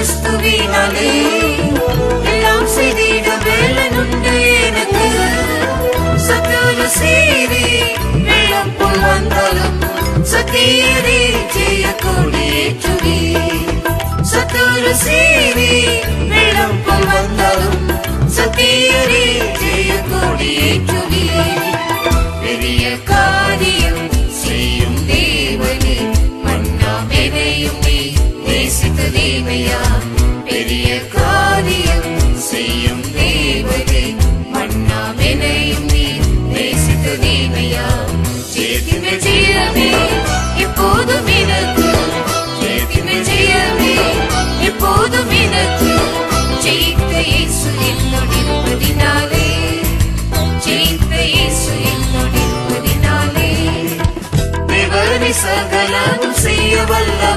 கிறிஸ்துவினாலே எல்லாம் செய்திட வேலனுண்டு எனக்கு. சத்துரு சீறி வெள்ளம் போல் வந்தாலும் சத்தியரே ஜெய கொடியேற்றுவி. சத்துரு சீறி வெள்ளம் போல் வந்தாலும் சத்தியரே ஜெய கொடியேற்றுவி. பெரிய காரியம் செய்யும் தேவனே, மன்னாம் எதையும் நீ நேசித்த தேவையா. பெரிய காரியம் செய்யும் தேவனே, மன்னாம் எதையும் நீ நேசித்த தேவையா. ஜெயத்தின் ஜெயமே எப்போதும் எனக்கு, ஜெயத்தின் ஜெயமே எப்போதும் எனக்கு. ஜெயித்த இயேசு என்னோடு இருப்பதினாலே, ஜெயித்த இயேசு என்னோடு இருப்பதினாலே. தேவனே சகலமும் செய்ய வல்ல